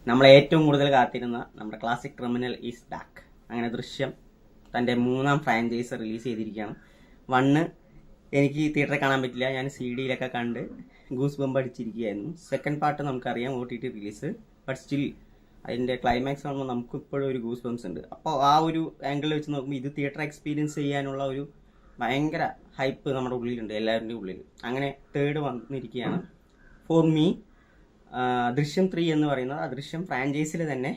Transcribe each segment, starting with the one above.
നമ്മൾ ഏറ്റവും കൂടുതൽ കാത്തിരുന്ന നമ്മുടെ ക്ലാസിക് ക്രിമിനൽ ഈസ് ബാക്ക്. അങ്ങനെ ദൃശ്യം തൻ്റെ 3ാം ഫ്രാഞ്ചൈസ് റിലീസ് ചെയ്തിരിക്കുകയാണ്. 1 എനിക്ക് തിയേറ്ററിൽ കാണാൻ പറ്റില്ല, ഞാൻ CD-യിലൊക്കെ കണ്ട് ഗൂസ് ബമ്പ് അടിച്ചിരിക്കുകയായിരുന്നു. സെക്കൻഡ് പാർട്ട് നമുക്കറിയാം OTT റിലീസ്, ബട്ട് സ്റ്റിൽ അതിൻ്റെ ക്ലൈമാക്സ് കാണുമ്പോൾ നമുക്ക് ഇപ്പോഴും ഒരു ഗൂസ് ബംസ് ഉണ്ട്. അപ്പോൾ ആ ഒരു ആംഗിളിൽ വെച്ച് നോക്കുമ്പോൾ ഇത് തിയേറ്റർ എക്സ്പീരിയൻസ് ചെയ്യാനുള്ള ഒരു ഭയങ്കര ഹൈപ്പ് നമ്മുടെ ഉള്ളിലുണ്ട്, എല്ലാവരുടെയും ഉള്ളിൽ. അങ്ങനെ തേർഡ് വന്നിരിക്കുകയാണ്. ഫോർ മീ ദൃശ്യം 3 എന്ന് പറയുന്നത് ആ ദൃശ്യം ഫ്രാഞ്ചൈസിൽ തന്നെ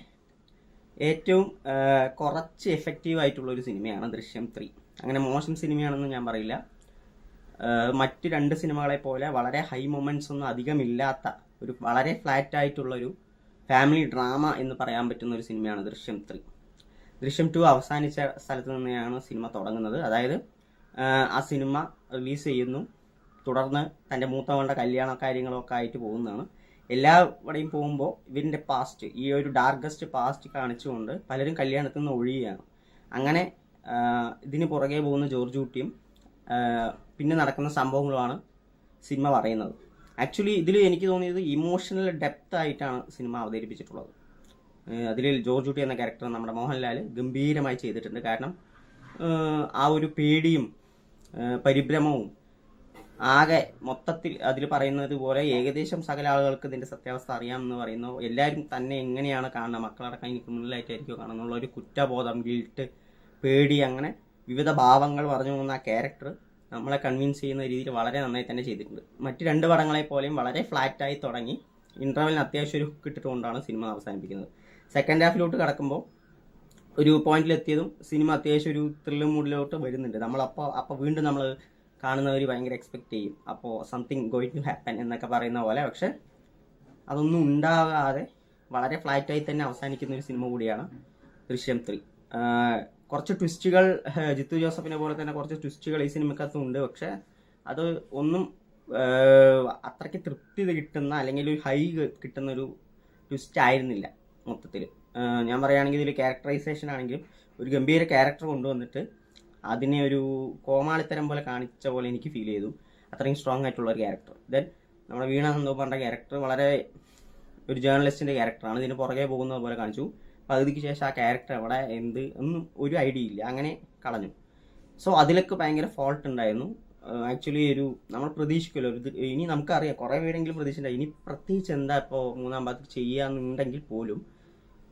ഏറ്റവും കുറച്ച് എഫക്റ്റീവ് ആയിട്ടുള്ള ഒരു സിനിമയാണ് ദൃശ്യം 3. അങ്ങനെ മോശം സിനിമയാണെന്ന് ഞാൻ പറയില്ല. മറ്റ് 2 സിനിമകളെ പോലെ വളരെ ഹൈ മൊമെന്റ്സ് ഒന്നും അധികമില്ലാത്ത ഒരു വളരെ ഫ്ലാറ്റ് ആയിട്ടുള്ളൊരു ഫാമിലി ഡ്രാമ എന്ന് പറയാൻ പറ്റുന്ന ഒരു സിനിമയാണ് ദൃശ്യം 3. ദൃശ്യം 2 അവസാനിച്ച സ്ഥലത്ത് നിന്നാണ് സിനിമ തുടങ്ങുന്നത്. അതായത് ആ സിനിമ റിലീസ് ചെയ്യുന്നു, തുടർന്ന് തൻ്റെ മൂത്തവളുടെ കല്യാണ കാര്യങ്ങളൊക്കെ ആയിട്ട് പോകുന്നതാണ്. എല്ലാവിടെയും പോകുമ്പോൾ ഇവരിൻ്റെ പാസ്റ്റ്, ഈ ഒരു ഡാർക്കസ്റ്റ് പാസ്റ്റ് കാണിച്ചുകൊണ്ട് പലരും കല്യാണത്തിൽ നിന്ന് ഒഴിയുകയാണ്. അങ്ങനെ ഇതിന് പുറകെ പോകുന്ന ജോർജ് കുട്ടിയും പിന്നെ നടക്കുന്ന സംഭവങ്ങളുമാണ് സിനിമ പറയുന്നത്. ആക്ച്വലി ഇതിൽ എനിക്ക് തോന്നിയത് ഇമോഷണൽ ഡെപ്ത് ആയിട്ടാണ് സിനിമ അവതരിപ്പിച്ചിട്ടുള്ളത്. അതിൽ ജോർജ് കുട്ടി എന്ന ക്യാരക്ടർ നമ്മുടെ മോഹൻലാൽ ഗംഭീരമായി ചെയ്തിട്ടുണ്ട്. കാരണം ആ ഒരു പേടിയും പരിഭ്രമവും ആകെ മൊത്തത്തിൽ അതിൽ പറയുന്നത് പോലെ ഏകദേശം സകല ആളുകൾക്ക് ഇതിൻ്റെ സത്യാവസ്ഥ അറിയാമെന്ന് പറയുന്നു. എല്ലാവരും തന്നെ എങ്ങനെയാണ് കാണുന്നത്, മക്കളടക്കം ഇനി ക്രിമിനലായിട്ടായിരിക്കും കാണുന്നുള്ള ഒരു കുറ്റബോധം, ഗിൽട്ട്, പേടി, അങ്ങനെ വിവിധ ഭാവങ്ങൾ പറഞ്ഞു പോകുന്ന ആ ക്യാരക്ടർ നമ്മളെ കൺവിൻസ് ചെയ്യുന്ന രീതിയിൽ വളരെ നന്നായി തന്നെ ചെയ്തിട്ടുണ്ട്. മറ്റ് 2 പടങ്ങളെ പോലെയും വളരെ ഫ്ലാറ്റായി തുടങ്ങി ഇൻ്റർവെലിന് അത്യാവശ്യം ഒരു ഹുക്ക് ഇട്ടിട്ടുകൊണ്ടാണ് സിനിമ അവസാനിപ്പിക്കുന്നത്. സെക്കൻഡ് ഹാഫിലോട്ട് കടക്കുമ്പോൾ ഒരു പോയിന്റിലെത്തിയതും സിനിമ അത്യാവശ്യം ഒരു ത്രില്ല് മൂഡിലോട്ട് വരുന്നുണ്ട്. അപ്പോൾ വീണ്ടും നമ്മൾ കാണുന്നവർ ഭയങ്കര എക്സ്പെക്റ്റ് ചെയ്യും, അപ്പോൾ സംതിങ് ഗോയിങ് ടു ഹാപ്പൻ എന്നൊക്കെ പറയുന്ന പോലെ. പക്ഷെ അതൊന്നും ഉണ്ടാകാതെ വളരെ ഫ്ലാറ്റായി തന്നെ അവസാനിക്കുന്ന ഒരു സിനിമ കൂടിയാണ് ദൃശ്യം 3. കുറച്ച് ട്വിസ്റ്റുകൾ, ജിത്തു ജോസഫിനെ പോലെ തന്നെ കുറച്ച് ട്വിസ്റ്റുകൾ ഈ സിനിമക്കകത്തും ഉണ്ട്. പക്ഷെ അത് ഒന്നും അത്രയ്ക്ക് തൃപ്തി കിട്ടുന്ന അല്ലെങ്കിൽ ഒരു ഹൈ കിട്ടുന്ന ഒരു ട്വിസ്റ്റ് ആയിരുന്നില്ല മൊത്തത്തിൽ. ഞാൻ പറയുകയാണെങ്കിൽ ഇതിൽ ക്യാരക്ടറൈസേഷൻ ആണെങ്കിലും ഒരു ഗംഭീര ക്യാരക്ടർ കൊണ്ടുവന്നിട്ട് അതിനെ ഒരു കോമാളിത്തരം പോലെ കാണിച്ച പോലെ എനിക്ക് ഫീൽ ചെയ്തു. അത്രയും സ്ട്രോങ് ആയിട്ടുള്ള ഒരു ക്യാരക്ടർ. ദെൻ നമ്മുടെ വീണ നന്ദോപാറിൻ്റെ ക്യാരക്ടർ വളരെ ഒരു ജേർണലിസ്റ്റിൻ്റെ ക്യാരക്ടറാണ്. ഇതിന് പുറകെ പോകുന്നത് പോലെ കാണിച്ചു. പകുതിക്ക് ശേഷം ആ ക്യാരക്ടർ അവിടെ ഒന്നും ഒരു ഐഡിയ ഇല്ല, അങ്ങനെ കളഞ്ഞു. സോ അതിലൊക്കെ ഭയങ്കര ഫോൾട്ട് ഉണ്ടായിരുന്നു. ആക്ച്വലി നമ്മൾ പ്രതീക്ഷിക്കുമല്ലോ, ഇനി നമുക്കറിയാം കുറേ പേരെങ്കിലും പ്രതീക്ഷിച്ചില്ല ഇനി പ്രത്യേകിച്ച് എന്താ ഇപ്പോൾ 3ാം ഭാഗത്ത് ചെയ്യാന്നുണ്ടെങ്കിൽ പോലും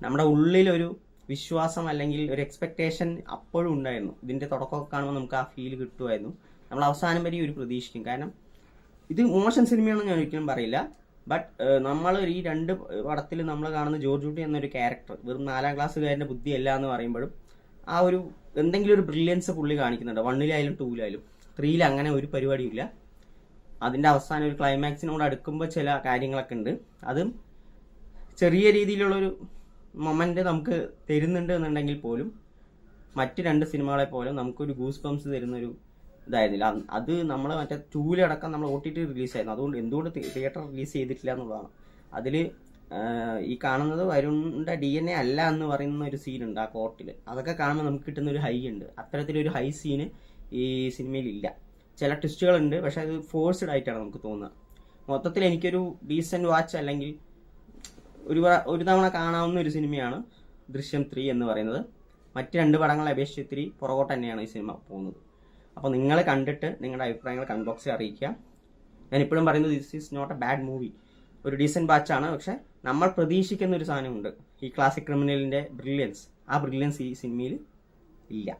നമ്മുടെ ഉള്ളിലൊരു വിശ്വാസം അല്ലെങ്കിൽ ഒരു എക്സ്പെക്ടേഷൻ അപ്പോഴും ഉണ്ടായിരുന്നു. ഇതിൻ്റെ തുടക്കമൊക്കെ കാണുമ്പോൾ നമുക്ക് ആ ഫീൽ കിട്ടുമായിരുന്നു. നമ്മൾ അവസാനം വരെ ഒരു പ്രതീക്ഷിക്കും. കാരണം ഇത് മോശം സിനിമയാണെന്ന് ഞാൻ ഒരിക്കലും പറയില്ല. ബട്ട് നമ്മൾ ഈ 2 പടത്തിൽ നമ്മൾ കാണുന്ന ജോർജ് കുട്ടി എന്നൊരു ക്യാരക്ടർ വെറും 4ാം ക്ലാസ്സുകാരൻ്റെ ബുദ്ധിയല്ല എന്ന് പറയുമ്പോഴും ആ ഒരു എന്തെങ്കിലും ഒരു ബ്രില്യൻസ് പുള്ളി കാണിക്കുന്നുണ്ട്. 1-ലായാലും 2-ലായാലും 3-ൽ അങ്ങനെ ഒരു പരിപാടിയില്ല. അതിൻ്റെ അവസാനം ഒരു ക്ലൈമാക്സിനോട് അടുക്കുമ്പോൾ ചില കാര്യങ്ങളൊക്കെ ഉണ്ട്. അതും ചെറിയ രീതിയിലുള്ളൊരു മൊമെന്റ് നമുക്ക് തരുന്നുണ്ട് എന്നുണ്ടെങ്കിൽ പോലും മറ്റ് 2 സിനിമകളെ പോലും നമുക്കൊരു ഗൂസ് ബംസ് തരുന്നൊരു ഇതായിരുന്നില്ല. അത് നമ്മൾ മറ്റേ 2-ലടക്കം നമ്മൾ OTT റിലീസായിരുന്നു. അതുകൊണ്ട് എന്തുകൊണ്ട് തിയേറ്റർ റിലീസ് ചെയ്തിട്ടില്ല എന്നുള്ളതാണ്. അതിൽ ഈ കാണുന്നത് വരുണിൻ്റെ DNA അല്ല എന്ന് പറയുന്ന ഒരു സീനുണ്ട് ആ കോർട്ടിൽ. അതൊക്കെ കാണുമ്പോൾ നമുക്ക് കിട്ടുന്ന ഒരു ഹൈ ഉണ്ട്. അത്തരത്തിലൊരു ഹൈ സീന് ഈ സിനിമയിലില്ല. ചില ട്വിസ്റ്റുകളുണ്ട്, പക്ഷെ അത് ഫോഴ്സ്ഡ് ആയിട്ടാണ് നമുക്ക് തോന്നുന്നത്. മൊത്തത്തിൽ എനിക്കൊരു ഡീസൻറ്റ് വാച്ച് അല്ലെങ്കിൽ ഒരു തവണ കാണാവുന്ന ഒരു സിനിമയാണ് ദൃശ്യം 3 എന്ന് പറയുന്നത്. മറ്റ് 2 പടങ്ങളെ അപേക്ഷിച്ച് ഇത്തിരി പുറകോട്ട് തന്നെയാണ് ഈ സിനിമ പോകുന്നത്. അപ്പോൾ നിങ്ങൾ കണ്ടിട്ട് നിങ്ങളുടെ അഭിപ്രായങ്ങൾ കമന്റ് ബോക്സിൽ അറിയിക്കുക. ഞാൻ ഇപ്പോഴും പറയുന്നത് this is not a bad movie, ഒരു ഡീസൻറ്റ് ബാച്ചാണ്. പക്ഷെ നമ്മൾ പ്രതീക്ഷിക്കുന്ന ഒരു സാധനമുണ്ട്, ഈ ക്ലാസിക് ക്രിമിനലിൻ്റെ ബ്രില്യൻസ്. ആ ബ്രില്യൻസ് ഈ സിനിമയിൽ ഇല്ല.